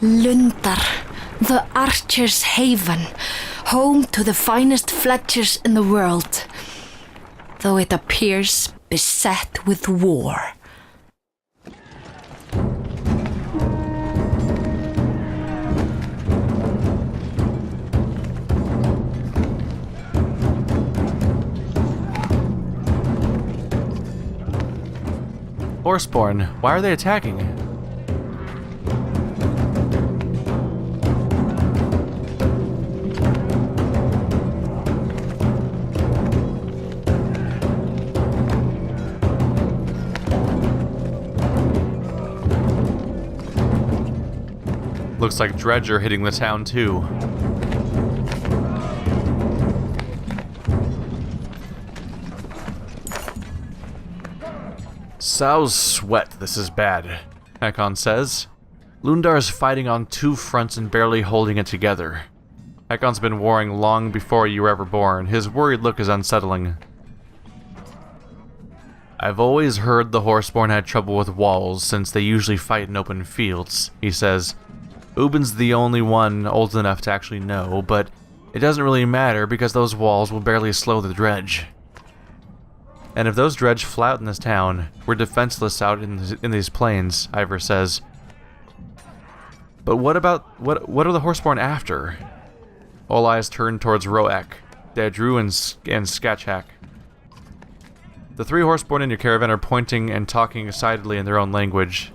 Lundar, the archer's haven, home to the finest fletchers in the world, though it appears beset with war. Horseborn, why are they attacking? Looks like dredge are hitting the town too. Sow's sweat, this is bad, Hakon says. Lundar's fighting on two fronts and barely holding it together. Hakon's been warring long before you were ever born. His worried look is unsettling. I've always heard the Horseborn had trouble with walls since they usually fight in open fields, he says. Ubin's the only one old enough to actually know, but it doesn't really matter because those walls will barely slow the dredge. And if those dredge flout in this town, we're defenseless out in these plains, Ivor says. But what are the Horseborn after? All eyes turn towards Roek, Daedru, and Skatchak. The three Horseborn in your caravan are pointing and talking excitedly in their own language.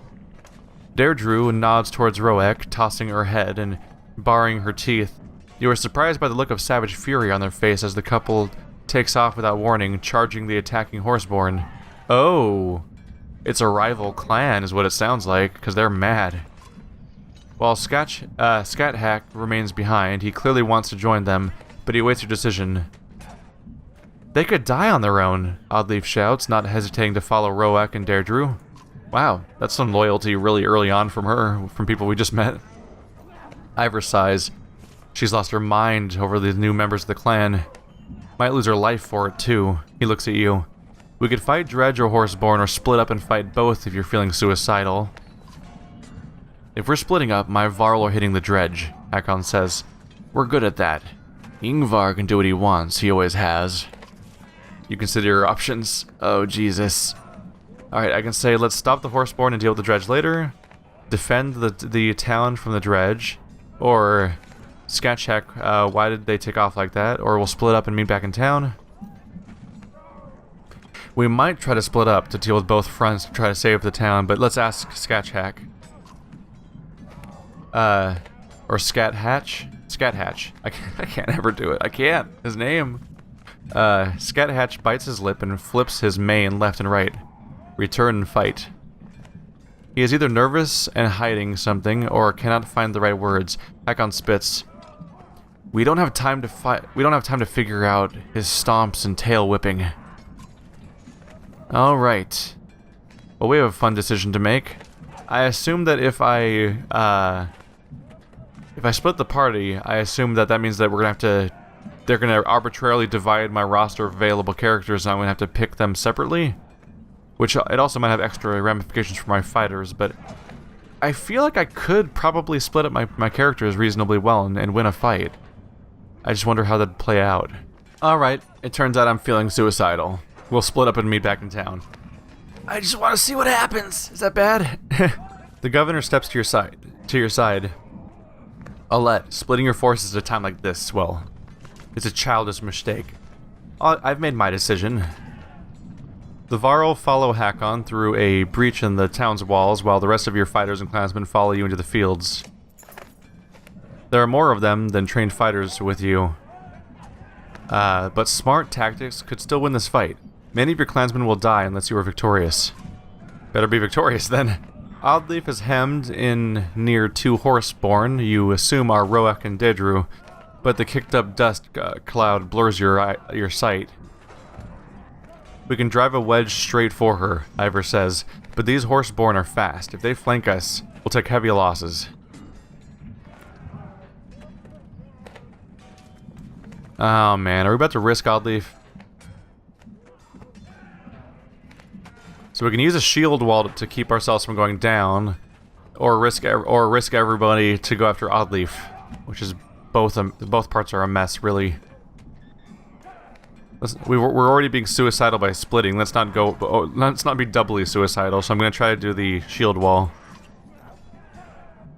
Daedru nods towards Roek, tossing her head and baring her teeth. You are surprised by the look of savage fury on their face as the couple takes off without warning, charging the attacking Horseborn. Oh, it's a rival clan is what it sounds like, because they're mad. While Skathack remains behind, he clearly wants to join them, but he waits your decision. They could die on their own, Oddleaf shouts, not hesitating to follow Roek and Daedru. Wow, that's some loyalty really early on from her, from people we just met. Ivor sighs. She's lost her mind over the new members of the clan. Might lose her life for it, too. He looks at you. We could fight Dredge or Horseborn, or split up and fight both if you're feeling suicidal. If we're splitting up, my Varl are hitting the Dredge, Hakon says. We're good at that. Ingvar can do what he wants, he always has. You consider your options? Oh, Jesus. Alright, I can say let's stop the Horseborn and deal with the Dredge later. Defend the town from the Dredge. Or Skatchak, why did they take off like that? Or we'll split up and meet back in town. We might try to split up to deal with both fronts to try to save the town, but let's ask Skatchak. Or Skathatch? Skathatch. I can't ever do it. I can't. His name. Skathatch bites his lip and flips his mane left and right. Return and fight. He is either nervous and hiding something, or cannot find the right words. Hakon spits. We don't have time to fight. We don't have time to figure out his stomps and tail whipping. All right. Well, we have a fun decision to make. I assume that if I split the party, I assume that means that we're gonna have to. They're gonna arbitrarily divide my roster of available characters, and I'm gonna have to pick them separately. Which it also might have extra ramifications for my fighters, but I feel like I could probably split up my characters reasonably well and win a fight. I just wonder how that'd play out. Alright, it turns out I'm feeling suicidal. We'll split up and meet back in town. I just want to see what happens. Is that bad? The governor steps to your side. Alette, splitting your forces at a time like this, well, it's a childish mistake. I've made my decision. The Varl follow Hakon through a breach in the town's walls, while the rest of your fighters and clansmen follow you into the fields. There are more of them than trained fighters with you. But smart tactics could still win this fight. Many of your clansmen will die unless you are victorious. Better be victorious, then. Oddleaf is hemmed in near two Horseborn, you assume are Roek and Daedru, but the kicked-up dust cloud blurs your sight. We can drive a wedge straight for her, Ivor says, but these Horseborn are fast. If they flank us, we'll take heavy losses. Oh man, are we about to risk Oddleaf? So we can use a shield wall to keep ourselves from going down, or risk everybody to go after Oddleaf, which is both parts are a mess, really. We're already being suicidal by splitting. Let's not be doubly suicidal. So I'm gonna try to do the shield wall.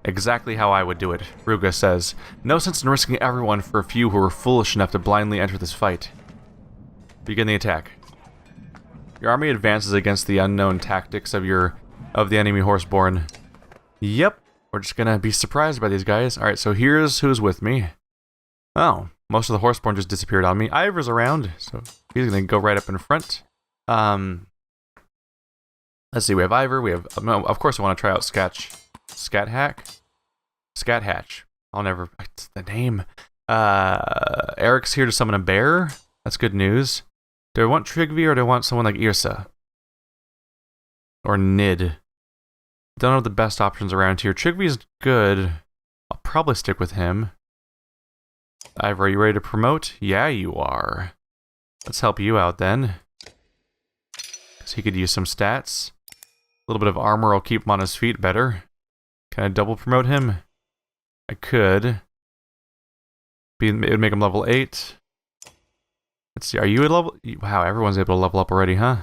Exactly how I would do it, Ruga says. No sense in risking everyone for a few who are foolish enough to blindly enter this fight. Begin the attack. Your army advances against the unknown tactics of the enemy horseborn. Yep, we're just gonna be surprised by these guys. Alright, so here's who's with me. Oh, most of the horseborn just disappeared on me. Ivor's around, so he's gonna go right up in front. Let's see, we have Ivor, we have... of course I want to try out Scat Hatch. I'll never... It's the name. Eric's here to summon a bear. That's good news. Do I want Trigvi or do I want someone like Irsa? Or Nid? Don't know the best options around here. Trigvi's good. I'll probably stick with him. Ivor, are you ready to promote? Yeah, you are. Let's help you out then. Because he could use some stats. A little bit of armor will keep him on his feet better. Can I double promote him? I could. It would make him level 8. Let's see, are you at level... Wow, everyone's able to level up already, huh?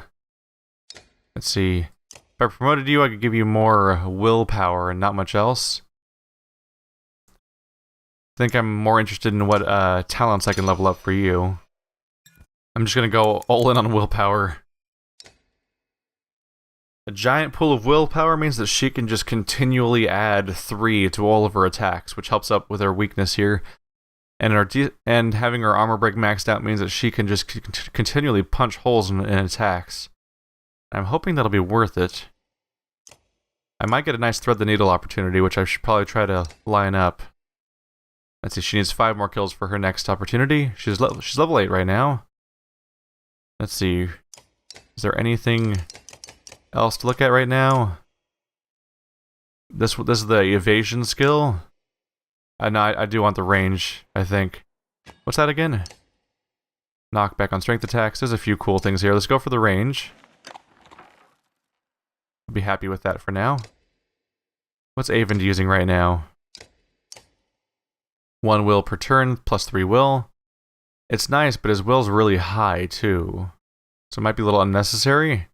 Let's see. If I promoted you, I could give you more willpower and not much else. I think I'm more interested in what talents I can level up for you. I'm just gonna go all in on willpower. A giant pool of willpower means that she can just continually add 3 to all of her attacks, which helps up with her weakness here. And having her armor break maxed out means that she can just continually punch holes in attacks. I'm hoping that'll be worth it. I might get a nice thread the needle opportunity, which I should probably try to line up. Let's see, she needs 5 more kills for her next opportunity. She's level 8 right now. Let's see. Is there anything else to look at right now? This is the evasion skill. No, I do want the range, I think. What's that again? Knockback on strength attacks. There's a few cool things here. Let's go for the range. I'll be happy with that for now. What's Avon using right now? 1 will per turn, plus 3 will. It's nice, but his will's really high, too. So it might be a little unnecessary.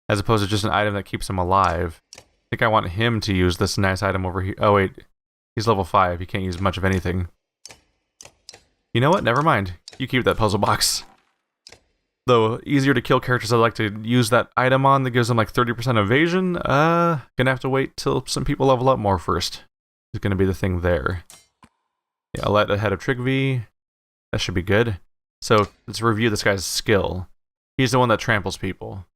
As opposed to just an item that keeps him alive. I think I want him to use this nice item over here. Oh, wait. He's level 5. He can't use much of anything. You know what? Never mind. You keep that puzzle box. Though, easier to kill characters I'd like to use that item on that gives them like 30% evasion. Gonna have to wait till some people level up more first. Is gonna be the thing there. Yeah, I'll let ahead of Trigvi. That should be good. So, let's review this guy's skill. He's the one that tramples people.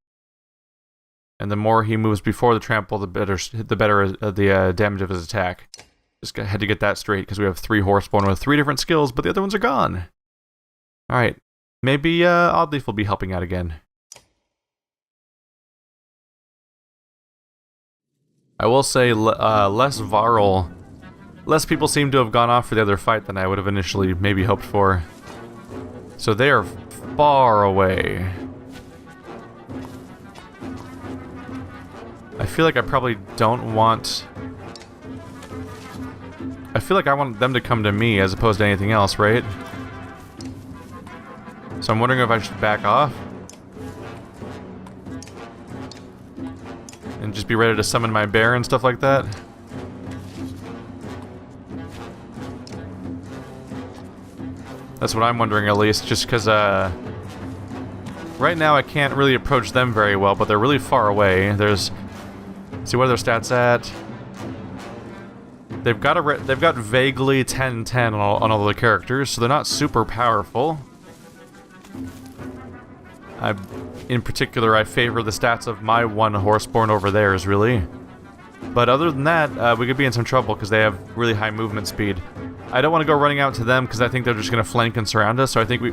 And the more he moves before the trample, the better the damage of his attack. Just had to get that straight, because we have 3 horseborn with 3 different skills, but the other ones are gone. Alright. Maybe Oddleaf will be helping out again. I will say, less Varl. Less people seem to have gone off for the other fight than I would have initially maybe hoped for. So they are far away. I feel like I probably don't want... I feel like I want them to come to me as opposed to anything else, right? So I'm wondering if I should back off. And just be ready to summon my bear and stuff like that. That's what I'm wondering, at least, just because, right now I can't really approach them very well, but they're really far away. There's... See what are their stats at? They've got vaguely 10-10 on all the characters, so they're not super powerful. In particular, I favor the stats of my 1 horseborn over theirs, really. But other than that, we could be in some trouble because they have really high movement speed. I don't want to go running out to them because I think they're just going to flank and surround us. So I think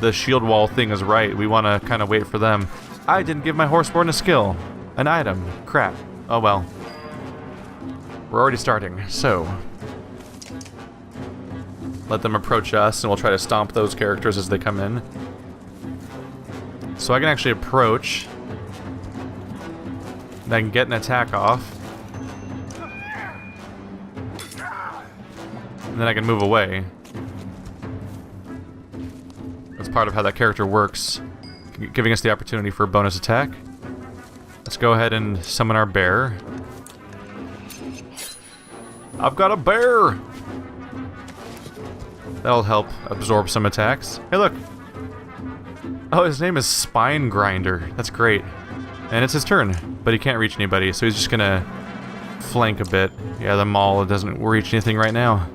the shield wall thing is right. We want to kind of wait for them. I didn't give my horseborn a skill, an item. Crap. Oh well. We're already starting, so... Let them approach us, and we'll try to stomp those characters as they come in. So I can actually approach. And I can get an attack off. and then I can move away. That's part of how that character works, giving us the opportunity for a bonus attack. Let's go ahead and summon our bear. I've got a bear! That'll help absorb some attacks. Hey, look! Oh, his name is Spine Grinder. That's great. And it's his turn, but he can't reach anybody, so he's just gonna flank a bit. Yeah, the maul doesn't reach anything right now.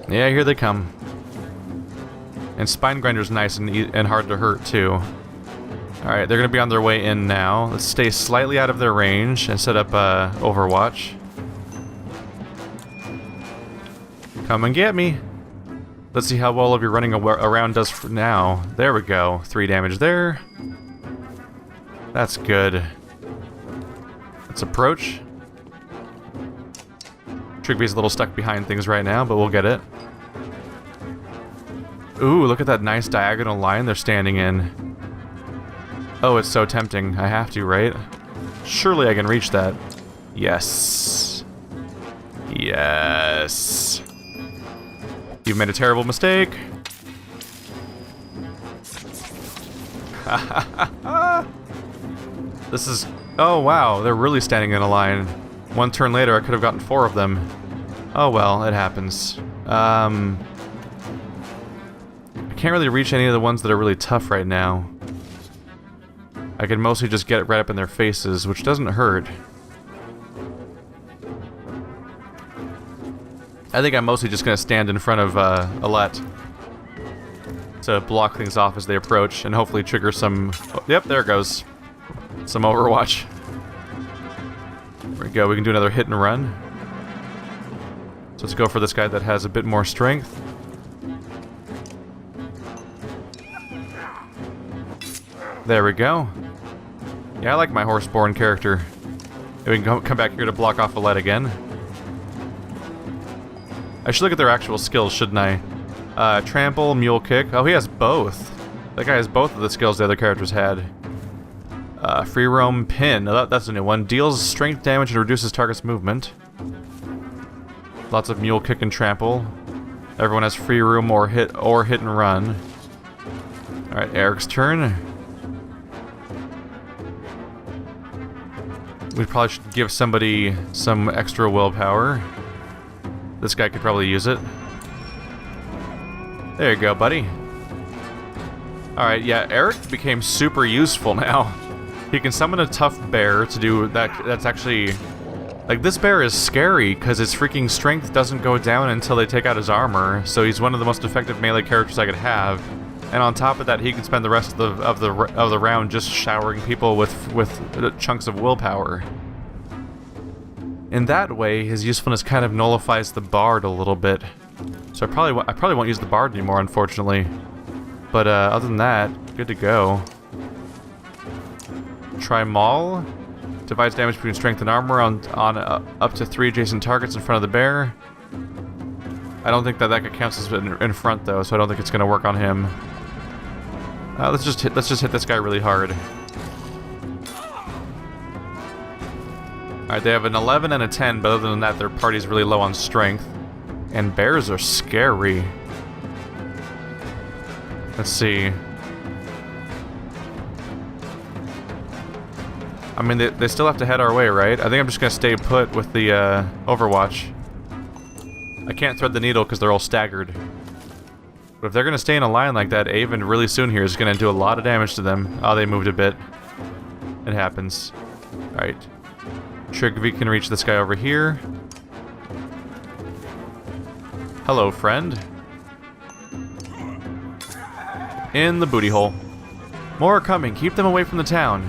Yeah, here they come. And Spine Grinder's nice and hard to hurt, too. Alright, they're gonna be on their way in now. Let's stay slightly out of their range and set up Overwatch. Come and get me! Let's see how well of your running around does for now. There we go. 3 damage there. That's good. Let's approach. Trigby's a little stuck behind things right now, but we'll get it. Ooh, look at that nice diagonal line they're standing in. Oh, it's so tempting. I have to, right? Surely I can reach that. Yes. Yes. You've made a terrible mistake. This is... Oh, wow. They're really standing in a line. 1 turn later, I could have gotten 4 of them. Oh, well. It happens. I can't really reach any of the ones that are really tough right now. I can mostly just get it right up in their faces, which doesn't hurt. I think I'm mostly just going to stand in front of Alette to block things off as they approach and hopefully trigger some... Oh, yep, there it goes. Some Overwatch. There we go, we can do another hit and run. So let's go for this guy that has a bit more strength. There we go. Yeah, I like my Horseborn character. We can come back here to block off Alette again. I should look at their actual skills, shouldn't I? Trample, Mule Kick. Oh, he has both. That guy has both of the skills the other characters had. Free Roam, Pin. Oh, that's a new one. Deals strength damage and reduces target's movement. Lots of Mule Kick and Trample. Everyone has Free Roam or hit and run. Alright, Eric's turn. We probably should give somebody some extra willpower. This guy could probably use it. There you go, buddy. Alright, yeah, Eric became super useful now. He can summon a tough bear to do that. That's actually... Like, this bear is scary because his freaking strength doesn't go down until they take out his armor, so he's one of the most effective melee characters I could have. And on top of that, he can spend the rest of the round just showering people with chunks of willpower. In that way, his usefulness kind of nullifies the Bard a little bit. So I probably won't use the Bard anymore, unfortunately. But other than that, good to go. Try Maul. Divides damage between strength and armor on up to 3 adjacent targets in front of the bear. I don't think that counts as in front though, so I don't think it's going to work on him. Let's just hit this guy really hard. Alright, they have an 11 and a 10, but other than that, their party's really low on strength. And bears are scary. Let's see. I mean, they still have to head our way, right? I think I'm just gonna stay put with the Overwatch. I can't thread the needle because they're all staggered. But if they're gonna stay in a line like that, Avon really soon here is gonna do a lot of damage to them. Oh, they moved a bit. It happens. Alright. Trigby can reach this guy over here. Hello, friend. In the booty hole. More are coming. Keep them away from the town.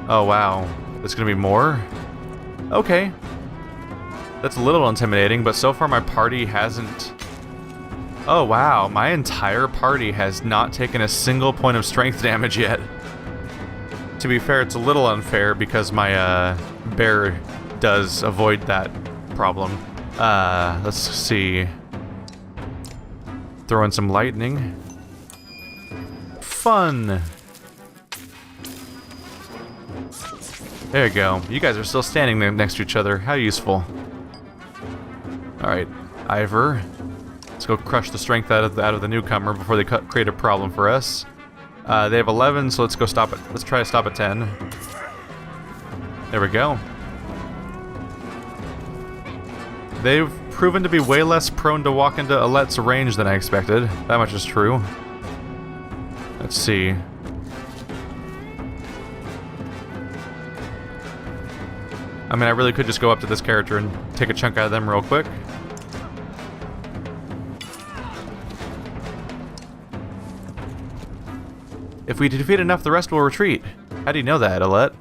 Oh, wow. There's gonna be more? Okay. That's a little intimidating, but so far my party hasn't... Oh, wow. My entire party has not taken a single point of strength damage yet. To be fair, it's a little unfair because my bear does avoid that problem. Let's see. Throw in some lightning. Fun! There you go. You guys are still standing there next to each other. How useful. Alright, Ivor. Let's go crush the strength out of the newcomer before they create a problem for us. They have 11, so let's go stop it. Let's try to stop at 10. There we go. They've proven to be way less prone to walk into Alet's range than I expected. That much is true. Let's see. I mean, I really could just go up to this character and take a chunk out of them real quick. If we defeat enough, the rest will retreat. How do you know that, Alet?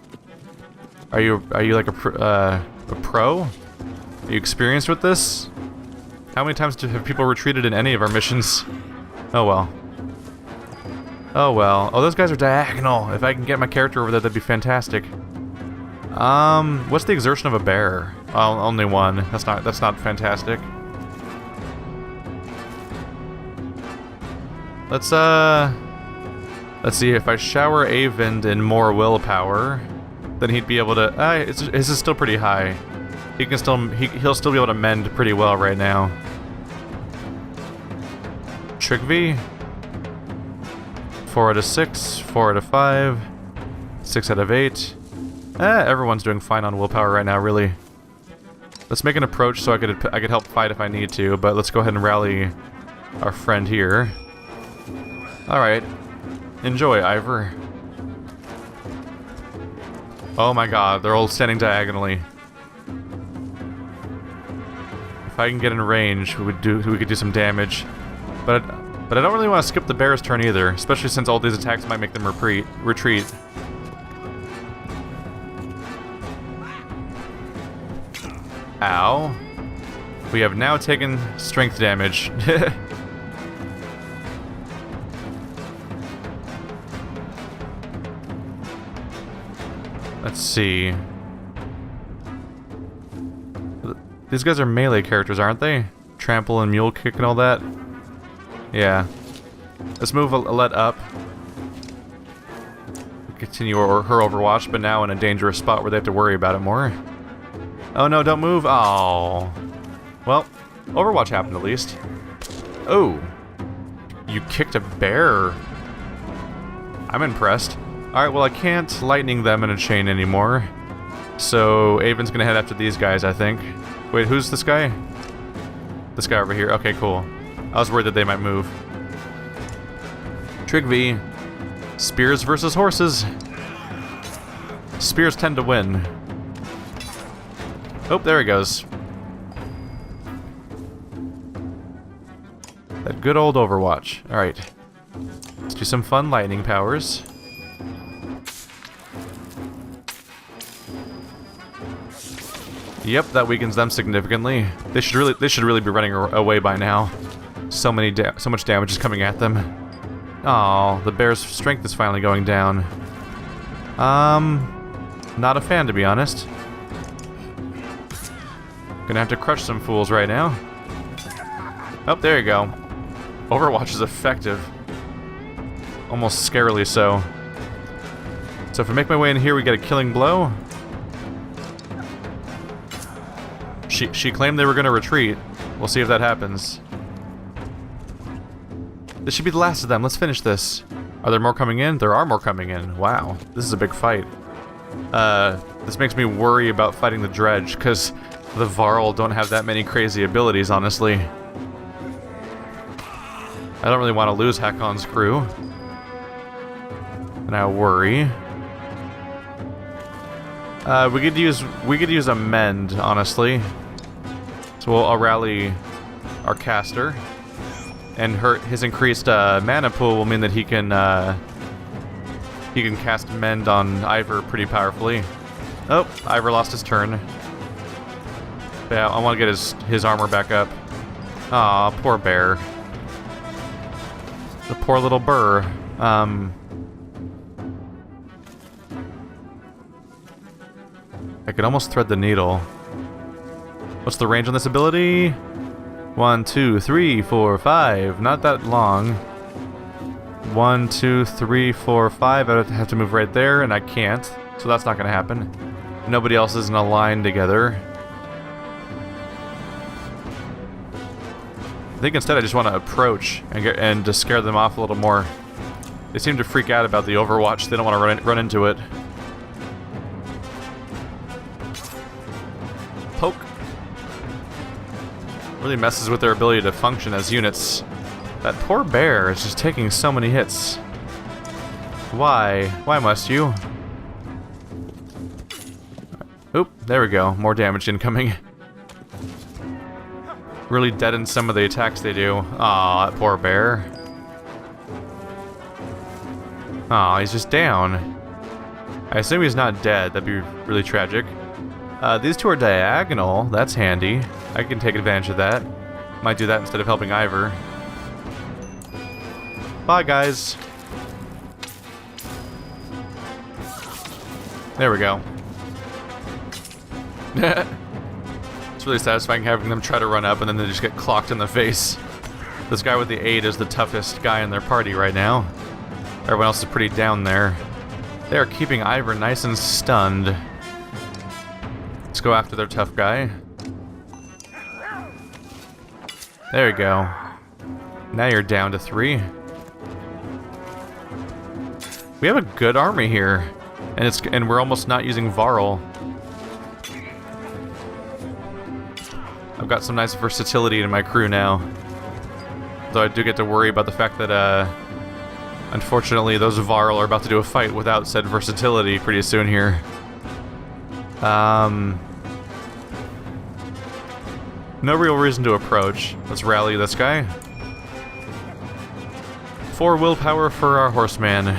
Are you like a pro? Are you experienced with this? How many times have people retreated in any of our missions? Oh well. Oh well. Oh, those guys are diagonal. If I can get my character over there, that'd be fantastic. What's the exertion of a bear? Oh, only one. That's not fantastic. Let's see, if I shower Avend in more willpower, then he'd be able to... his is still pretty high. He'll still be able to mend pretty well right now. Trigvi? 4 out of 6, 4 out of 5, 6 out of 8. Everyone's doing fine on willpower right now, really. Let's make an approach so I could help fight if I need to, but let's go ahead and rally our friend here. Alright. Enjoy, Ivor. Oh my god, they're all standing diagonally. If I can get in range, we could do some damage. But I don't really want to skip the bear's turn either, especially since all these attacks might make them retreat. Ow. We have now taken strength damage. Let's see. These guys are melee characters, aren't they? Trample and Mule Kick and all that? Yeah. Let's move Alet up. Continue her Overwatch, but now in a dangerous spot where they have to worry about it more. Oh no, don't move! Oh. Well, Overwatch happened at least. Oh. You kicked a bear. I'm impressed. Alright, well I can't lightning them in a chain anymore. So Avon's gonna head after these guys, I think. Wait, who's this guy? This guy over here. Okay, cool. I was worried that they might move. Trigvi. Spears versus horses. Spears tend to win. Oh, there he goes. That good old Overwatch. Alright. Let's do some fun lightning powers. Yep, that weakens them significantly. They should really be running away by now. So much damage is coming at them. Oh, the bear's strength is finally going down. Not a fan, to be honest. Gonna have to crush some fools right now. Oh, there you go. Overwatch is effective. Almost scarily so. So if I make my way in here, we get a killing blow. She claimed they were gonna retreat. We'll see if that happens. This should be the last of them. Let's finish this. Are there more coming in? There are more coming in. Wow. This is a big fight. This makes me worry about fighting the Dredge, because the Varl don't have that many crazy abilities, honestly. I don't really want to lose Hakon's crew. And I worry. We could use a mend, honestly. So I'll rally our caster. And his increased mana pool will mean that he can cast Mend on Ivor pretty powerfully. Oh, Ivor lost his turn. Yeah, I want to get his armor back up. Aw, poor bear. The poor little burr. I could almost thread the needle. What's the range on this ability? 1, 2, 3, 4, 5. Not that long. 1, 2, 3, 4, 5. I would have to move right there, and I can't. So that's not going to happen. Nobody else is in a line together. I think instead I just want to approach and just scare them off a little more. They seem to freak out about the Overwatch. They don't want to run into it. Poke. Really messes with their ability to function as units. That poor bear is just taking so many hits. Why? Why must you? Oop, there we go. More damage incoming. Really deaden some of the attacks they do. Aw, that poor bear. Aw, he's just down. I assume he's not dead. That'd be really tragic. These two are diagonal. That's handy. I can take advantage of that. Might do that instead of helping Ivor. Bye, guys. There we go. It's really satisfying having them try to run up and then they just get clocked in the face. This guy with the 8 is the toughest guy in their party right now. Everyone else is pretty down there. They are keeping Ivor nice and stunned. Let's go after their tough guy. There you go. Now you're down to 3. We have a good army here. And we're almost not using Varl. I've got some nice versatility in my crew now. Though I do get to worry about the fact that, unfortunately, those Varl are about to do a fight without said versatility pretty soon here. No real reason to approach. Let's rally this guy. 4 willpower for our horseman.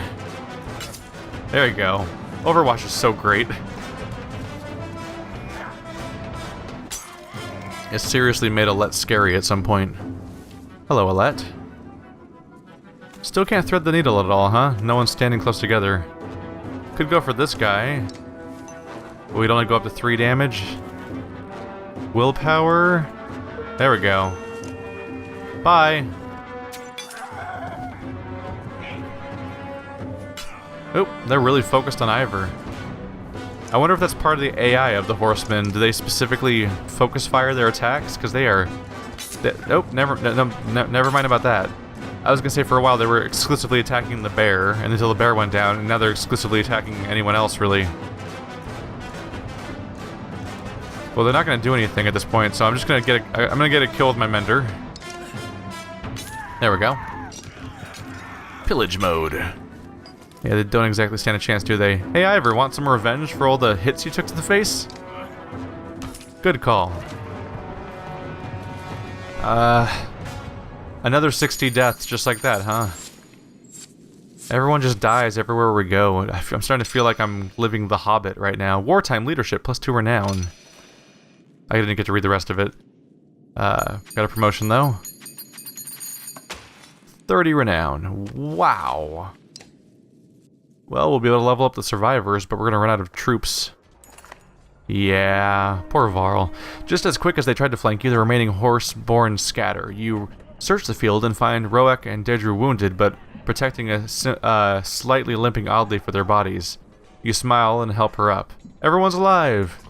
There you go. Overwatch is so great. It seriously made Alette scary at some point. Hello, Alette. Still can't thread the needle at all, huh? No one's standing close together. Could go for this guy. We'd only go up to 3 damage. Willpower. There we go. Bye. Oop, they're really focused on Ivor. I wonder if that's part of the AI of the horsemen. Do they specifically focus fire their attacks? Because they are... Nope, never mind about that. I was going to say for a while they were exclusively attacking the bear, and until the bear went down, and now they're exclusively attacking anyone else, really. Well, they're not going to do anything at this point, so I'm just going to get a kill with my Mender. There we go. Pillage mode. Yeah, they don't exactly stand a chance, do they? Hey, Ivor, want some revenge for all the hits you took to the face? Good call. Another 60 deaths just like that, huh? Everyone just dies everywhere we go. I'm starting to feel like I'm living The Hobbit right now. Wartime leadership, +2 renown. I didn't get to read the rest of it. Got a promotion, though. 30 renown. Wow. Well, we'll be able to level up the survivors, but we're going to run out of troops. Yeah, poor Varl. Just as quick as they tried to flank you, the remaining horse-born scatter. You search the field and find Roek and Dedru wounded, but protecting a slightly limping oddly for their bodies. You smile and help her up. Everyone's alive!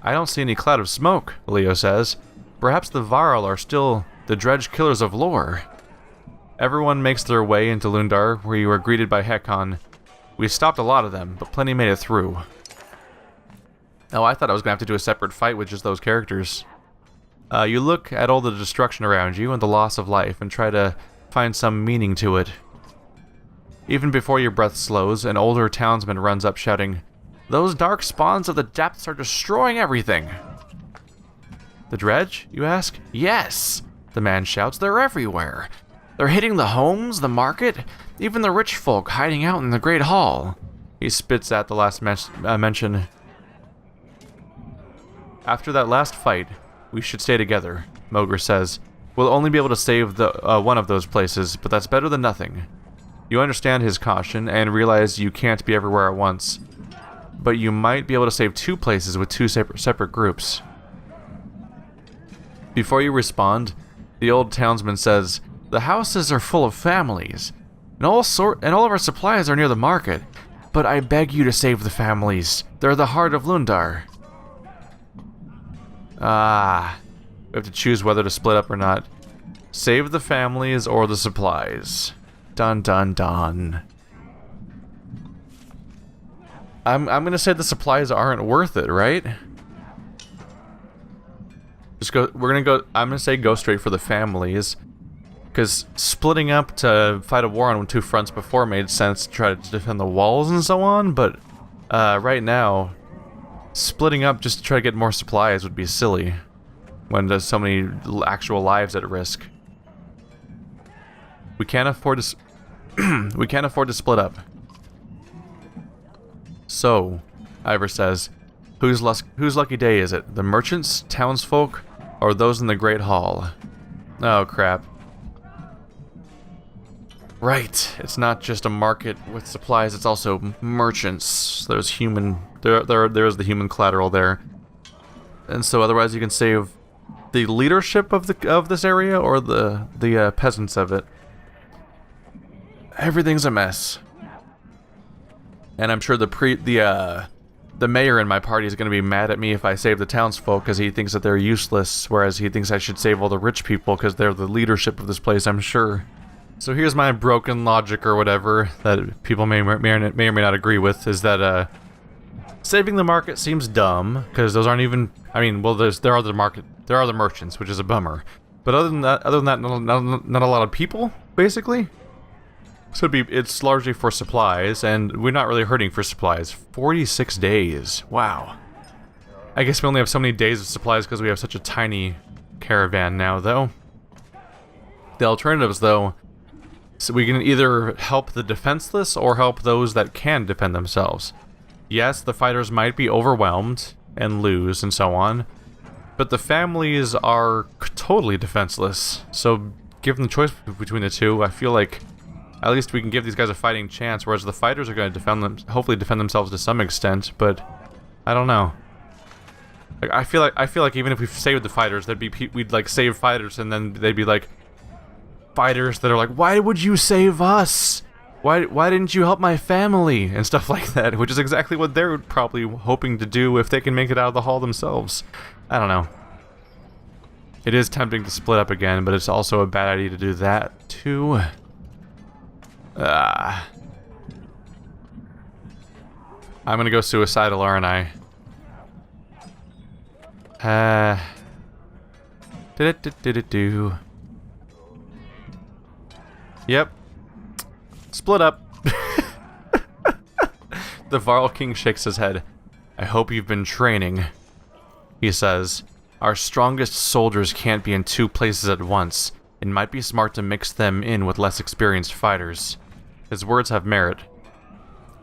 I don't see any cloud of smoke, Leo says. Perhaps the Varl are still the dredge killers of lore. Everyone makes their way into Lundar, where you are greeted by Hekon. We stopped a lot of them, but plenty made it through. Oh, I thought I was going to have to do a separate fight with just those characters. You look at all the destruction around you and the loss of life and try to find some meaning to it. Even before your breath slows, an older townsman runs up shouting, "Those dark spawns of the depths are destroying everything!" The dredge, you ask? Yes! The man shouts, they're everywhere. They're hitting the homes, the market, even the rich folk hiding out in the Great Hall. He spits at the last mention. After that last fight, we should stay together, Mogr says. We'll only be able to save the one of those places, but that's better than nothing. You understand his caution and realize you can't be everywhere at once. But you might be able to save 2 places with 2 separate groups. Before you respond, the old townsman says, "The houses are full of families, and all of our supplies are near the market. But I beg you to save the families. They're the heart of Lundar. Ah. We have to choose whether to split up or not. Save the families or the supplies. Dun dun dun. I'm gonna say the supplies aren't worth it, right? Just go. We're gonna go. I'm gonna say go straight for the families, because splitting up to fight a war on two fronts before made sense to try to defend the walls and so on. But right now, splitting up just to try to get more supplies would be silly when there's so many actual lives at risk. We can't afford to. We can't afford to split up. So, Ivor says, whose lucky day is it? The merchants, townsfolk, or those in the Great Hall? Oh, crap. Right, it's not just a market with supplies, it's also merchants. There's there's the human collateral there. And so otherwise you can save the leadership of this area or the peasants of it. Everything's a mess. And I'm sure the mayor in my party is going to be mad at me if I save the townsfolk because he thinks that they're useless, whereas he thinks I should save all the rich people because they're the leadership of this place, I'm sure. So here's my broken logic or whatever that people may or may not agree with, is that saving the market seems dumb because those aren't even. I mean, well, there are the merchants, which is a bummer. But other than that, not a lot of people basically. So it's largely for supplies, and we're not really hurting for supplies. 46 days. Wow. I guess we only have so many days of supplies because we have such a tiny caravan now, though. The alternatives, though, so we can either help the defenseless or help those that can defend themselves. Yes, the fighters might be overwhelmed and lose and so on, but the families are totally defenseless. So given the choice between the two, I feel like at least we can give these guys a fighting chance, whereas the fighters are going to hopefully defend themselves to some extent, but I don't know. Like I feel like even if we saved the fighters, we'd like save fighters and then they'd be like fighters that are like, "Why would you save us? Why didn't you help my family?" and stuff like that, which is exactly what they're probably hoping to do if they can make it out of the hall themselves. I don't know. It is tempting to split up again, but it's also a bad idea to do that too. I'm gonna go suicidal, aren't I? Do. Yep. Split up. The Varl King shakes his head. I hope you've been training. He says, our strongest soldiers can't be in two places at once. It might be smart to mix them in with less experienced fighters. His words have merit.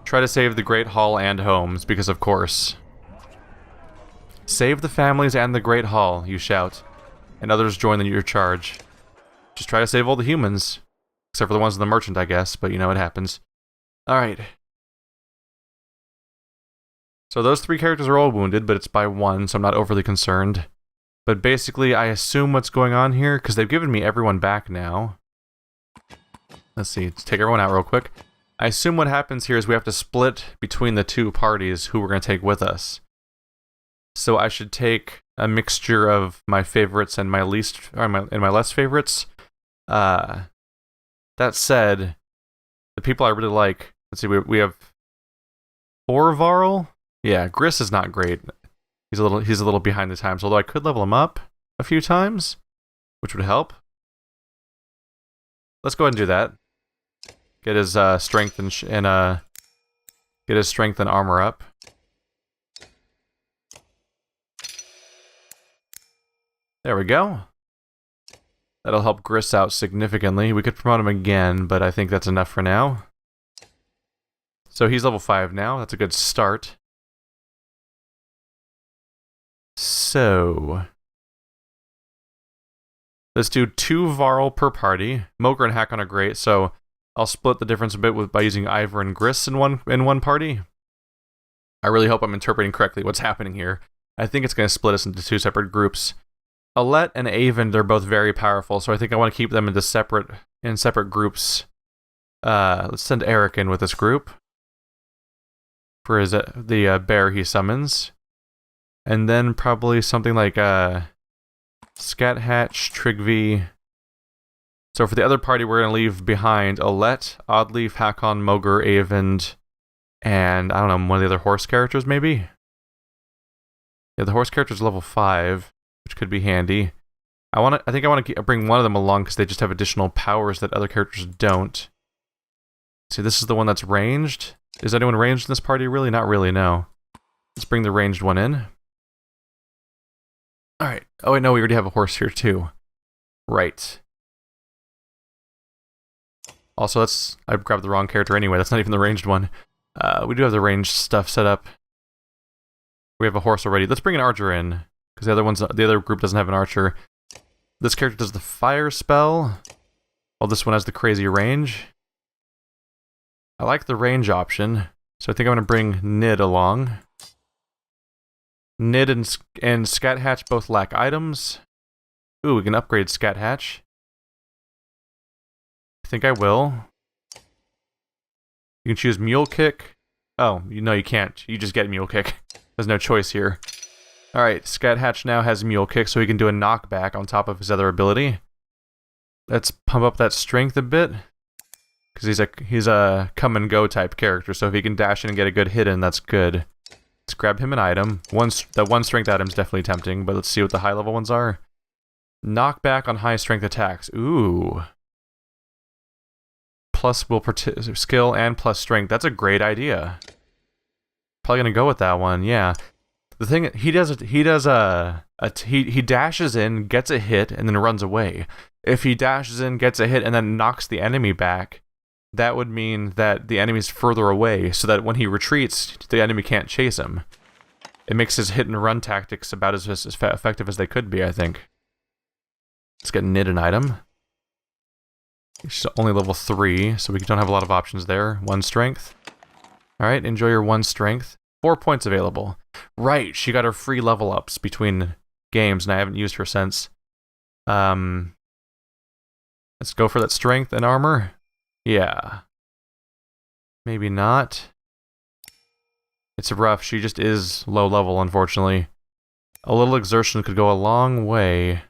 Try to save the Great Hall and homes, because of course. Save the families and the Great Hall, you shout, and others join your charge. Just try to save all the humans. Except for the ones in the merchant, I guess, but you know it happens. Alright. So those three characters are all wounded, but it's by one, so I'm not overly concerned. But basically, I assume what's going on here, because they've given me everyone back now. Let's see, let's take everyone out real quick. I assume what happens here is we have to split between the two parties who we're going to take with us. So I should take a mixture of my favorites and my my less favorites. That said, the people I really like, let's see, we have 4 Varl. Yeah, Gris is not great. He's a little behind the times, although I could level him up a few times, which would help. Let's go ahead and do that. Get his strength and get his strength and armor up. There we go. That'll help Gris out significantly. We could promote him again, but I think that's enough for now. So he's level 5 now. That's a good start. So let's do 2 Varl per party. Moger and Hakon are great, so I'll split the difference a bit by using Ivor and Gris in one party. I really hope I'm interpreting correctly what's happening here. I think it's going to split us into 2 separate groups. Alette and Avon, they're both very powerful, so I think I want to keep them into separate groups. Let's send Eric in with this group. for his the bear he summons. And then probably something like Scathatch, Trigvi. So for the other party, we're going to leave behind Alette, Oddleaf, Hakon, Moger, Avend, and I don't know, one of the other horse characters maybe? Yeah, the horse character's level 5, which could be handy. I think I want to bring one of them along because they just have additional powers that other characters don't. See, this is the one that's ranged. Is anyone ranged in this party really? Not really, no. Let's bring the ranged one in. Alright. Oh wait, no, we already have a horse here too. Right. Also, I grabbed the wrong character anyway. That's not even the ranged one. We do have the ranged stuff set up. We have a horse already. Let's bring an archer in, because the other group doesn't have an archer. This character does the fire spell, while this one has the crazy range. I like the range option, so I think I'm going to bring Nid along. Nid and Scathatch both lack items. Ooh, we can upgrade Scathatch. I think I will. You can choose Mule Kick. Oh, no, you can't. You just get Mule Kick. There's no choice here. Alright, Scathatch now has Mule Kick, so he can do a knockback on top of his other ability. Let's pump up that strength a bit. Because he's a come and go type character, so if he can dash in and get a good hit in, that's good. Let's grab him an item. That one strength item is definitely tempting, but let's see what the high level ones are. Knockback on high strength attacks. Ooh. Plus skill and plus strength. That's a great idea. Probably gonna go with that one, yeah. The thing he dashes in, gets a hit, and then runs away. If he dashes in, gets a hit, and then knocks the enemy back, that would mean that the enemy's further away, so that when he retreats, the enemy can't chase him. It makes his hit and run tactics about as effective as they could be, I think. Let's get Nid an item. She's only level 3, so we don't have a lot of options there. 1 strength. Alright, enjoy your 1 strength. 4 points available. Right, she got her free level ups between games, and I haven't used her since. Let's go for that strength and armor. Yeah. Maybe not. It's rough, she just is low level, unfortunately. A little exertion could go a long way.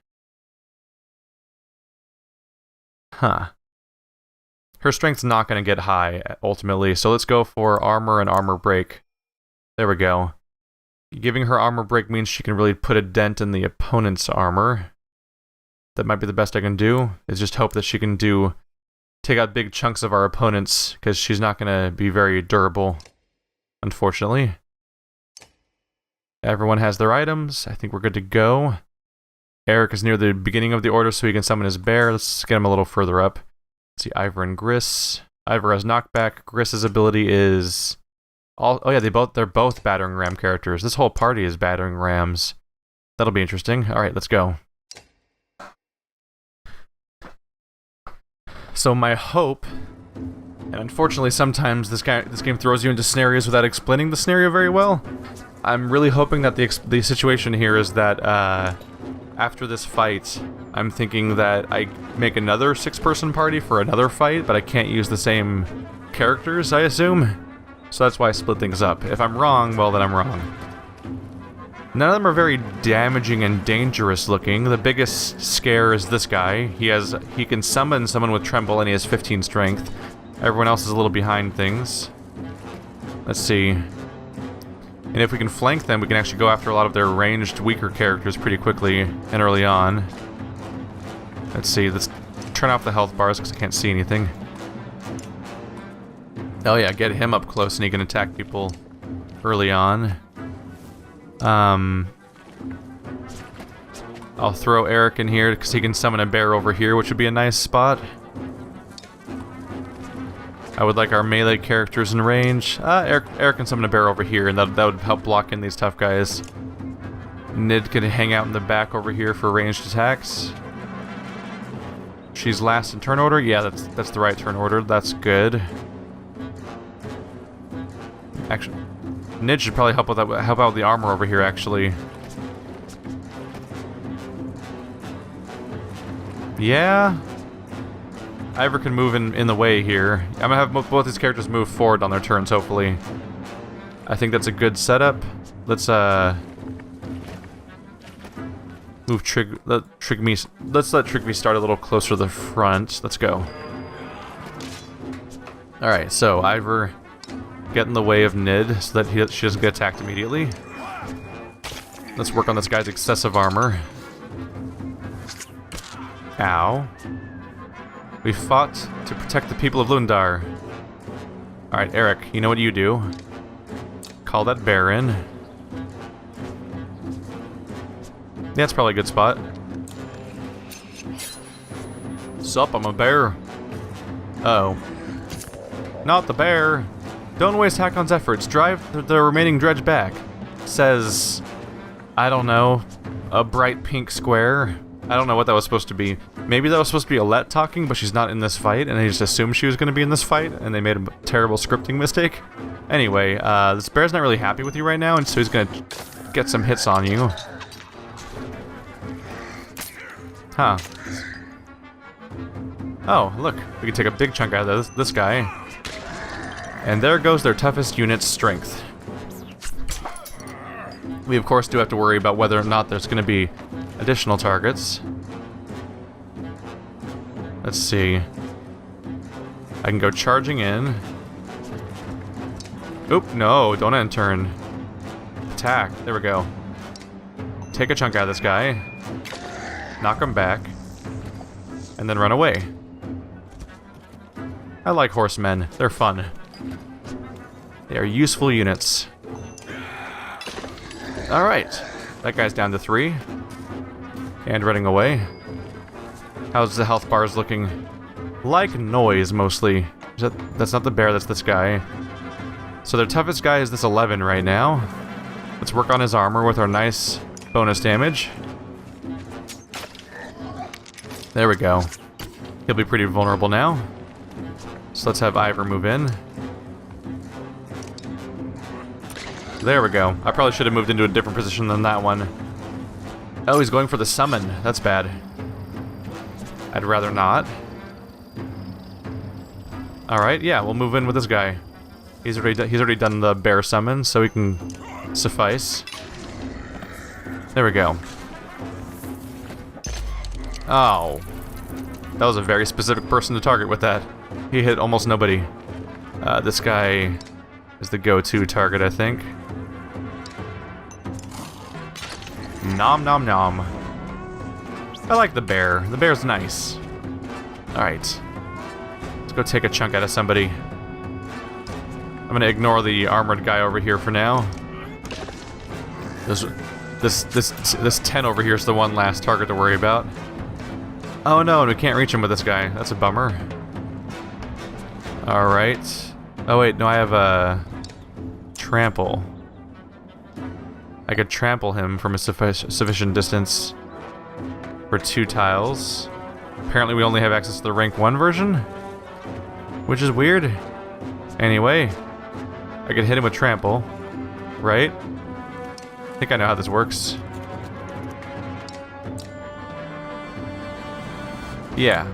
Huh. Her strength's not going to get high, ultimately, so let's go for armor and armor break. There we go. Giving her armor break means she can really put a dent in the opponent's armor. That might be the best I can do, is just hope that she can take out big chunks of our opponents, because she's not going to be very durable, unfortunately. Everyone has their items. I think we're good to go. Eric is near the beginning of the order, so he can summon his bear. Let's get him a little further up. Let's see, Ivor and Griss. Ivor has knockback. Griss's ability is... Oh yeah, they're both battering ram characters. This whole party is battering rams. That'll be interesting. Alright, let's go. So my hope... And unfortunately, sometimes this game throws you into scenarios without explaining the scenario very well. I'm really hoping that the situation here is that, after this fight, I'm thinking that I make another 6-person party for another fight, but I can't use the same characters, I assume. So that's why I split things up. If I'm wrong, well then I'm wrong. None of them are very damaging and dangerous looking. The biggest scare is this guy. He can summon someone with Tremble and he has 15 strength. Everyone else is a little behind things. Let's see. And if we can flank them, we can actually go after a lot of their ranged, weaker characters pretty quickly and early on. Let's see, let's turn off the health bars because I can't see anything. Oh yeah, get him up close and he can attack people early on. I'll throw Eric in here because he can summon a bear over here, which would be a nice spot. I would like our melee characters in range. Eric can summon a bear over here, and that would help block in these tough guys. Nid can hang out in the back over here for ranged attacks. She's last in turn order. Yeah, that's the right turn order. That's good. Actually, Nid should probably help out with the armor over here. Actually, yeah. Ivor can move in the way here. I'm gonna have both these characters move forward on their turns, hopefully. I think that's a good setup. Let's move let Trigby start a little closer to the front. Let's go. Alright, so Ivor get in the way of Nid so that she doesn't get attacked immediately. Let's work on this guy's excessive armor. Ow. We fought to protect the people of Lundar. Alright, Eric, you know what you do. Call that bear in. Yeah, that's probably a good spot. Sup, I'm a bear. Uh-oh. Not the bear. Don't waste Hakon's efforts. Drive the remaining dredge back. Says, I don't know, a bright pink square. I don't know what that was supposed to be. Maybe that was supposed to be Alette talking, but she's not in this fight, and they just assumed she was going to be in this fight, and they made a terrible scripting mistake. Anyway, this bear's not really happy with you right now, and so he's going to get some hits on you. Huh. Oh, look. We can take a big chunk out of this guy. And there goes their toughest unit's strength. We, of course, do have to worry about whether or not there's going to be additional targets. Let's see. I can go charging in. Oop, no, don't end turn. Attack. There we go. Take a chunk out of this guy. Knock him back. And then run away. I like horsemen. They're fun. They are useful units. Alright. That guy's down to 3. And running away. How's the health bars looking? Like noise, mostly. That's not the bear, that's this guy. So their toughest guy is this 11 right now. Let's work on his armor with our nice bonus damage. There we go. He'll be pretty vulnerable now. So let's have Ivor move in. There we go. I probably should have moved into a different position than that one. Oh, he's going for the summon. That's bad. I'd rather not. Alright, yeah, we'll move in with this guy. He's already done the bear summon, so he can suffice. There we go. Oh. That was a very specific person to target with that. He hit almost nobody. This guy is the go-to target, I think. Nom nom nom. I like the bear. The bear's nice. Alright. Let's go take a chunk out of somebody. I'm gonna ignore the armored guy over here for now. This 10 over here is the one last target to worry about. Oh no, we can't reach him with this guy. That's a bummer. Alright. Oh wait, no, I have a trample. I could trample him from a sufficient distance for 2 tiles. Apparently we only have access to the rank 1 version, which is weird. Anyway, I could hit him with trample, right? I think I know how this works. Yeah.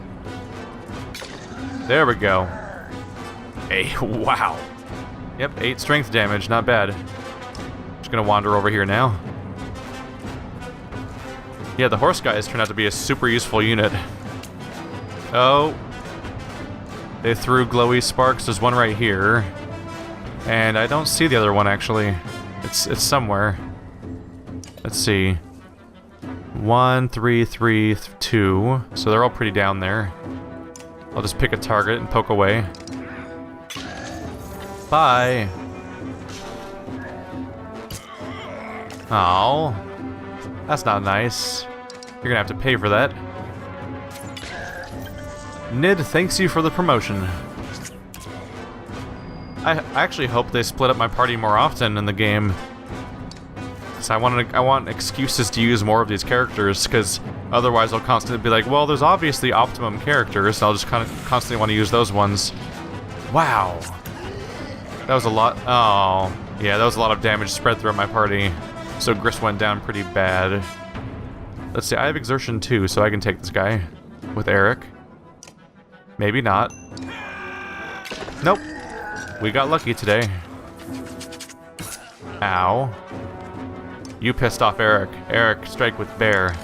There we go. Hey, wow. Yep, 8 strength damage, not bad. Just gonna wander over here now. Yeah, the horse guys turned out to be a super useful unit. Oh. They threw glowy sparks. There's one right here. And I don't see the other one, actually. It's somewhere. Let's see. 1, 3, 3, 2. So they're all pretty down there. I'll just pick a target and poke away. Bye. Oh, that's not nice. You're gonna have to pay for that. Nid thanks you for the promotion. I actually hope they split up my party more often in the game. Cause I want excuses to use more of these characters, because otherwise I'll constantly be like, well, there's obviously optimum characters, so I'll just kind of constantly want to use those ones. Wow. That was a lot. Oh, yeah, that was a lot of damage spread throughout my party. So Gris went down pretty bad. Let's see, I have exertion too, so I can take this guy with Eric. Maybe not. Nope. We got lucky today. Ow. You pissed off Eric. Eric, strike with bear.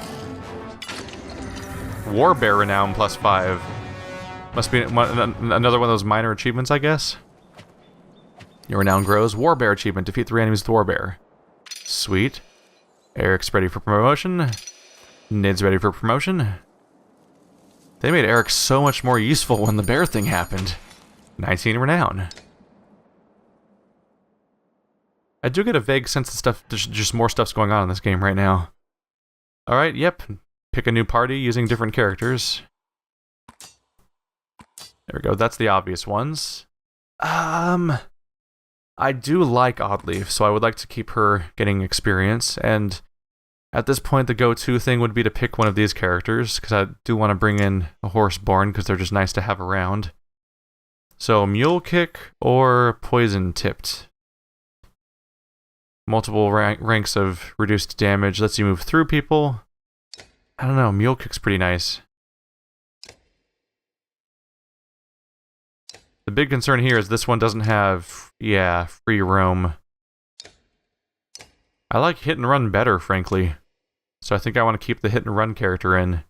War bear renown +5. Must be another one of those minor achievements, I guess. Your renown grows. War bear achievement. Defeat 3 enemies with war bear. Sweet. Eric's ready for promotion. Nid's ready for promotion. They made Eric so much more useful when the bear thing happened. 19 renown. I do get a vague sense of stuff, there's just more stuff's going on in this game right now. Alright, yep. Pick a new party using different characters. There we go, that's the obvious ones. I do like Oddleaf, so I would like to keep her getting experience, and at this point the go-to thing would be to pick one of these characters, because I do want to bring in a Horseborn, because they're just nice to have around. So, Mule Kick or Poison Tipped. Multiple ranks of reduced damage, lets you move through people. I don't know, Mule Kick's pretty nice. The big concern here is this one doesn't have, yeah, free roam. I like hit and run better, frankly. So I think I want to keep the hit and run character in.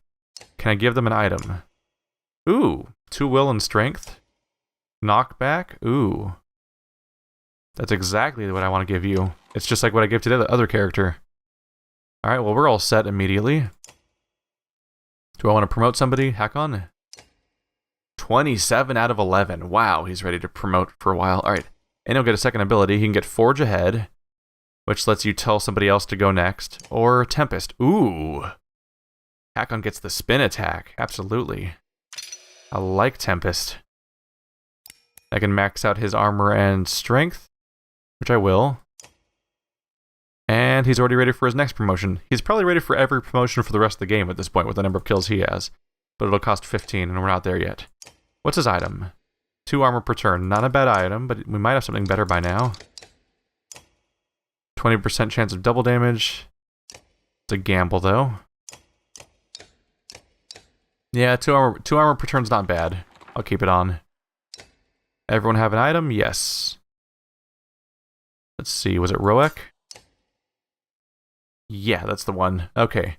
Can I give them an item? Ooh, 2 will and strength. Knockback? Ooh. That's exactly what I want to give you. It's just like what I gave to the other character. Alright, well we're all set immediately. Do I want to promote somebody? Hakon? 27 out of 11. Wow, he's ready to promote for a while. Alright, and he'll get a second ability. He can get Forge Ahead, which lets you tell somebody else to go next. Or Tempest. Ooh. Hakon gets the spin attack. Absolutely. I like Tempest. I can max out his armor and strength, which I will. And he's already ready for his next promotion. He's probably ready for every promotion for the rest of the game at this point with the number of kills he has. But it'll cost 15, and we're not there yet. What's his item? 2 armor per turn. Not a bad item, but we might have something better by now. 20% chance of double damage. It's a gamble, though. Yeah, 2 armor per turn's not bad. I'll keep it on. Everyone have an item? Yes. Let's see, was it Roek? Yeah, that's the one. Okay.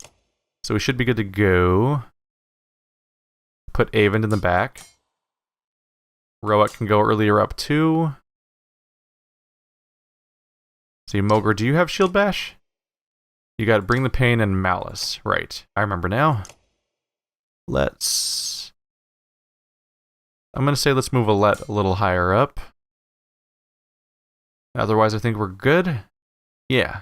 So we should be good to go. Put Avon in the back. Roek can go earlier up too. See, Mogre, do you have Shield Bash? You got Bring the Pain and Malice. Right, I remember now. Let's... I'm going to say let's move Alette a little higher up. Otherwise, I think we're good. Yeah.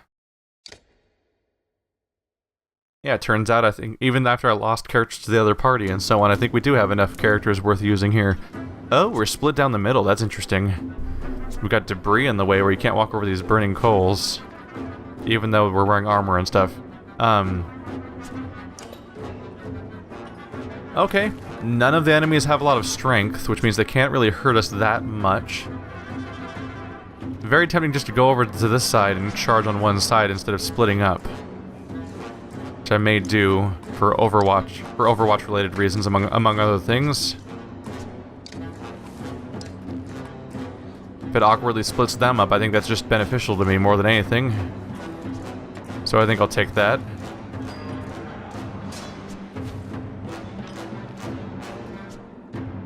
Yeah, it turns out I think, even after I lost characters to the other party and so on, I think we do have enough characters worth using here. Oh, we're split down the middle. That's interesting. We've got debris in the way where you can't walk over these burning coals. Even though we're wearing armor and stuff. Okay. None of the enemies have a lot of strength, which means they can't really hurt us that much. Very tempting just to go over to this side and charge on one side instead of splitting up. Which I may do for Overwatch related reasons among other things. If it awkwardly splits them up, I think that's just beneficial to me more than anything. So I think I'll take that.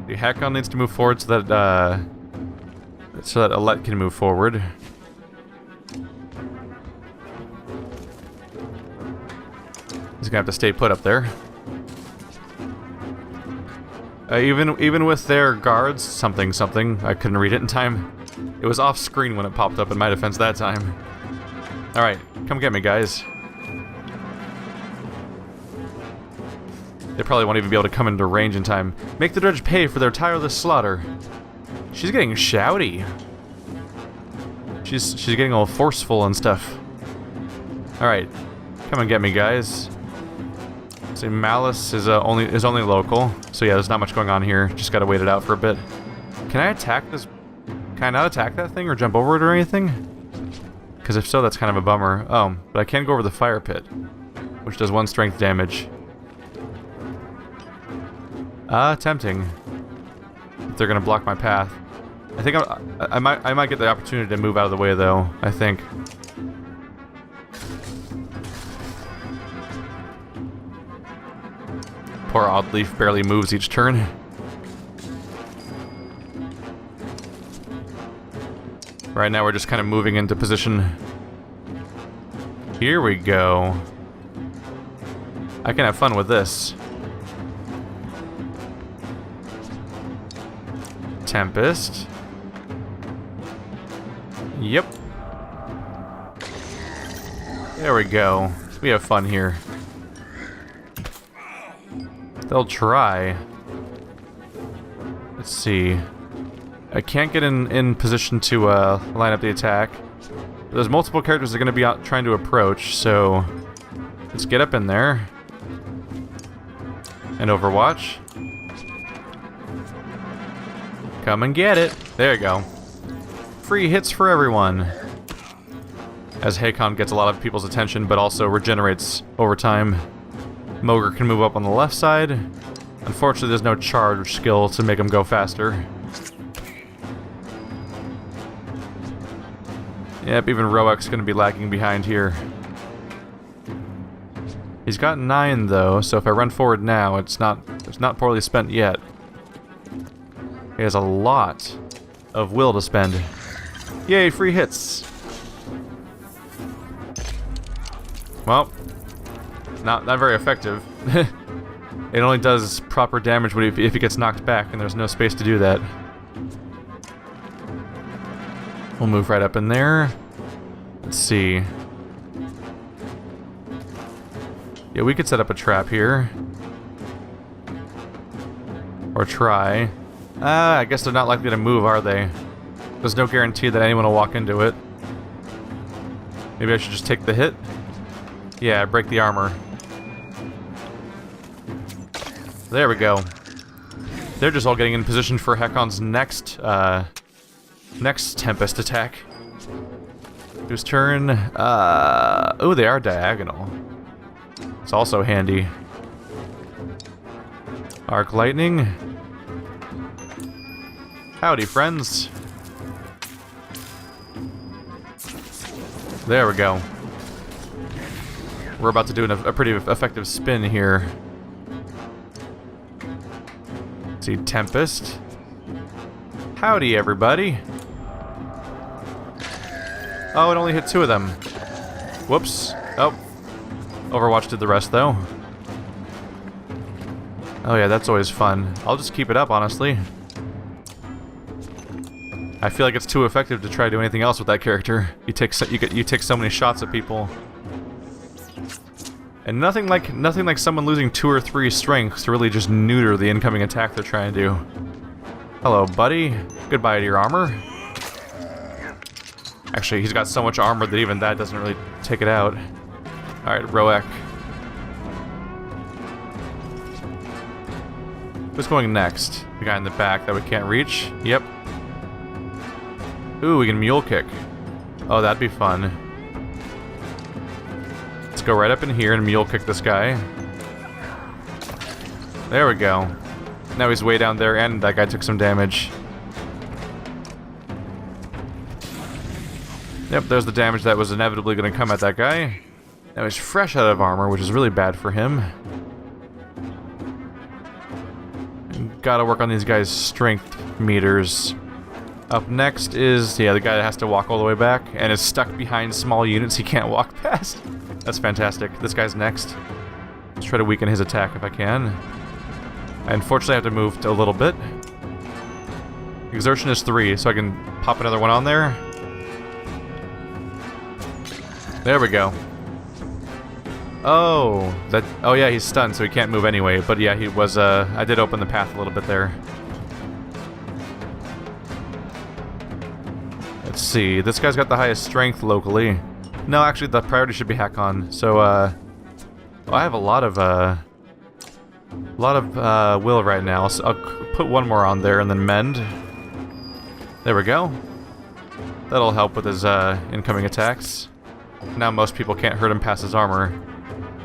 The Hakon needs to move forward so that Alette can move forward. He's gonna have to stay put up there. Even with their guards, something, I couldn't read it in time. It was off screen when it popped up in my defense that time. Alright, come get me, guys. They probably won't even be able to come into range in time. Make the Dredge pay for their tireless slaughter. She's getting shouty. She's getting all forceful and stuff. Alright, come and get me, guys. See, Malice is only local, so yeah, there's not much going on here. Just gotta wait it out for a bit. Can I attack this? Can I not attack that thing or jump over it or anything? Because if so, that's kind of a bummer. Oh, but I can go over the fire pit, which does 1 strength damage. Tempting. If they're gonna block my path. I think I might get the opportunity to move out of the way though, I think. Poor Oddleaf barely moves each turn. Right now we're just kind of moving into position. Here we go. I can have fun with this. Tempest. Yep. There we go. We have fun here. They'll try. Let's see. I can't get in position to line up the attack. There's multiple characters that are going to be out trying to approach, so let's get up in there. And Overwatch. Come and get it. There you go. Free hits for everyone. As Hakon gets a lot of people's attention, but also regenerates over time. Mogre can move up on the left side. Unfortunately, there's no charge skill to make him go faster. Yep, even Roek's going to be lagging behind here. He's got 9 though, so if I run forward now, it's not poorly spent yet. He has a lot of will to spend. Yay, free hits. Well, not very effective. It only does proper damage if he gets knocked back, and there's no space to do that. We'll move right up in there. Let's see. Yeah, we could set up a trap here. Or try. I guess they're not likely to move, are they? There's no guarantee that anyone will walk into it. Maybe I should just take the hit? Yeah, break the armor. There we go. They're just all getting in position for Hakon's next Tempest attack. Whose turn? Oh, they are diagonal. It's also handy. Arc Lightning. Howdy, friends. There we go. We're about to do a pretty effective spin here. Let's see, Tempest. Howdy, everybody. Oh, it only hit 2 of them. Whoops. Oh. Overwatch did the rest, though. Oh yeah, that's always fun. I'll just keep it up, honestly. I feel like it's too effective to try to do anything else with that character. You take so many shots at people. And nothing like someone losing 2 or 3 strength to really just neuter the incoming attack they're trying to do. Hello, buddy. Goodbye to your armor. Actually, he's got so much armor that even that doesn't really take it out. Alright, Roek. Who's going next? The guy in the back that we can't reach? Yep. Ooh, we can mule kick. Oh, that'd be fun. Let's go right up in here and mule kick this guy. There we go. Now he's way down there and that guy took some damage. Yep, there's the damage that was inevitably going to come at that guy. Now he's fresh out of armor, which is really bad for him. Gotta work on these guys' strength meters. Up next is, yeah, the guy that has to walk all the way back and is stuck behind small units he can't walk past. That's fantastic. This guy's next. Let's try to weaken his attack if I can. I unfortunately have to move a little bit. Exertion is 3, so I can pop another one on there. There we go. Oh, oh yeah, he's stunned, so he can't move anyway. But yeah, he was, I did open the path a little bit there. Let's see, this guy's got the highest strength locally. No, actually, the priority should be Hakon. So, I have a lot of will right now. So I'll put one more on there and then mend. There we go. That'll help with his incoming attacks. Now most people can't hurt him past his armor.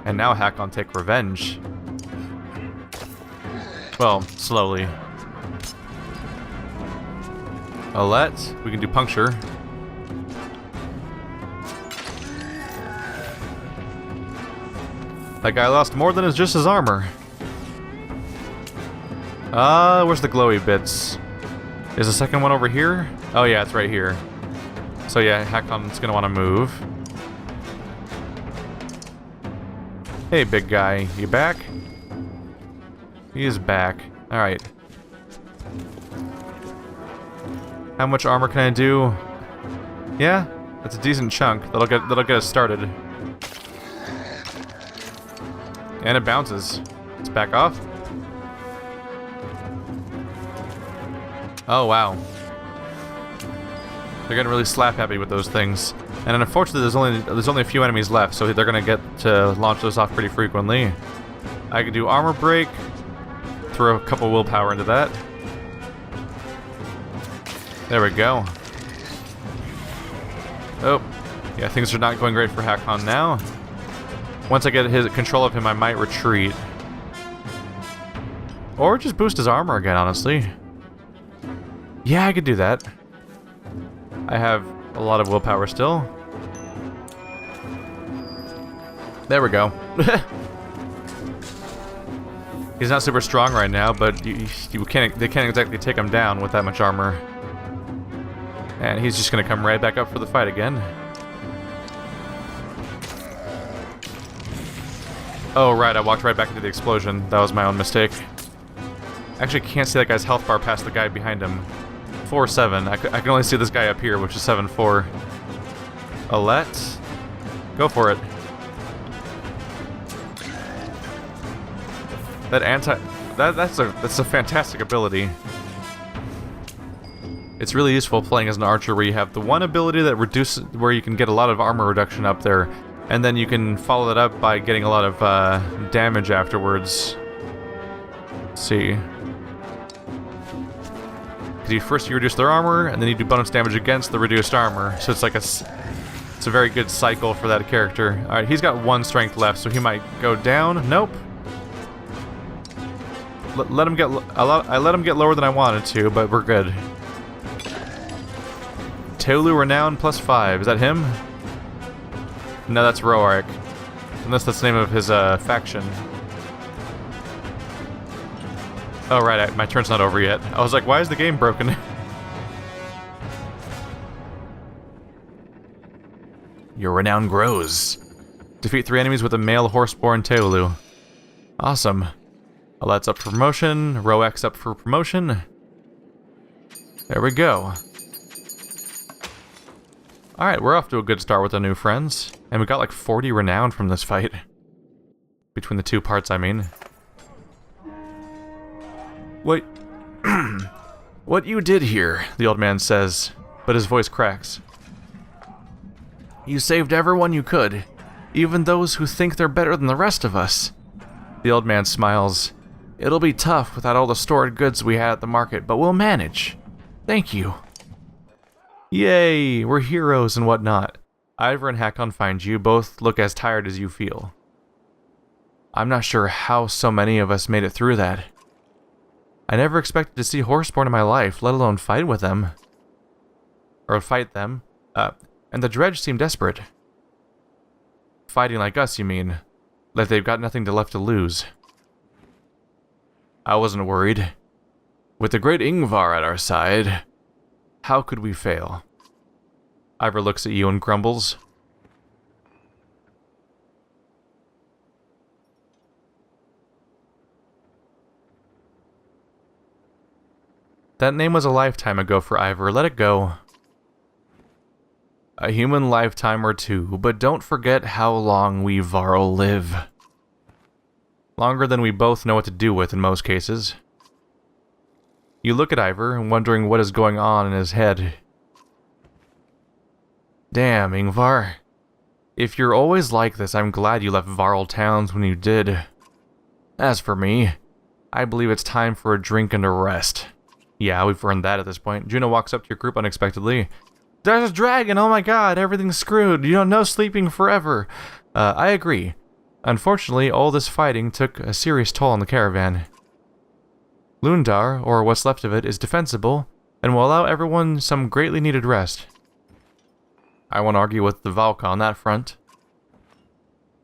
And now Hakon take revenge. Well, slowly. Alette, we can do puncture. That guy lost more than just his armor. Where's the glowy bits? Is the second one over here? Oh yeah, it's right here. So yeah, Hakon's gonna want to move. Hey, big guy, you back? He is back. Alright. How much armor can I do? Yeah, that's a decent chunk. That'll get us started. And it bounces. Let's back off. Oh wow. They're getting really slap happy with those things. And unfortunately there's only a few enemies left, so they're gonna get to launch those off pretty frequently. I can do armor break, throw a couple willpower into that. There we go. Oh, yeah, things are not going great for Hakon now. Once I get his control of him, I might retreat. Or just boost his armor again, honestly. Yeah, I could do that. I have a lot of willpower still. There we go. He's not super strong right now, but they can't exactly take him down with that much armor. And he's just gonna come right back up for the fight again. Oh right, I walked right back into the explosion. That was my own mistake. Actually, can't see that guy's health bar past the guy behind him. 4-7. I can only see this guy up here, which is 7-4. Alette, go for it. That's a fantastic ability. It's really useful playing as an archer where you have the one ability that where you can get a lot of armor reduction up there, and then you can follow that up by getting a lot of damage afterwards. Let's see. Because you reduce their armor, and then you do bonus damage against the reduced armor. So it's like it's a very good cycle for that character. All right, he's got 1 strength left, so he might go down. Nope. Let him get. I let him get lower than I wanted to, but we're good. Teulu Renown +5. Is that him? No, that's Roark. Unless that's the name of his faction. Oh right, my turn's not over yet. I was like, why is the game broken? Your renown grows. Defeat 3 enemies with a male horseborn Teulu. Awesome. Alette's up for promotion. Roark's up for promotion. There we go. Alright, we're off to a good start with the new friends. And we got like 40 renown from this fight. Between the 2 parts, I mean. Wait. What you did here, the old man says, but his voice cracks. You saved everyone you could, even those who think they're better than the rest of us. The old man smiles. It'll be tough without all the stored goods we had at the market, but we'll manage. Thank you. Yay, we're heroes and whatnot. Ivar and Hakon find you, both look as tired as you feel. I'm not sure how so many of us made it through that. I never expected to see Horseborn in my life, let alone fight with them. Or fight them. And the Dredge seem desperate. Fighting like us, you mean? Like they've got nothing left to lose. I wasn't worried. With the great Ingvar at our side, how could we fail? Ivar looks at you and grumbles. That name was a lifetime ago for Ivar. Let it go. A human lifetime or 2, but don't forget how long we Varl live. Longer than we both know what to do with in most cases. You look at Ivar, wondering what is going on in his head. Damn, Ingvar. If you're always like this, I'm glad you left Varl Towns when you did. As for me, I believe it's time for a drink and a rest. Yeah, we've earned that at this point. Juno walks up to your group unexpectedly. There's a dragon! Oh my god, everything's screwed. You don't know sleeping forever. I agree. Unfortunately, all this fighting took a serious toll on the caravan. Lundar, or what's left of it, is defensible, and will allow everyone some greatly needed rest. I won't argue with the Valka on that front.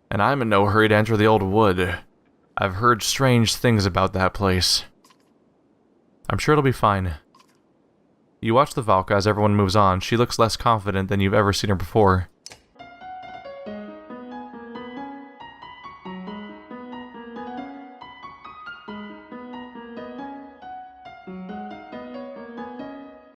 And I'm in no hurry to enter the old wood. I've heard strange things about that place. I'm sure it'll be fine. You watch the Valka as everyone moves on. She looks less confident than you've ever seen her before.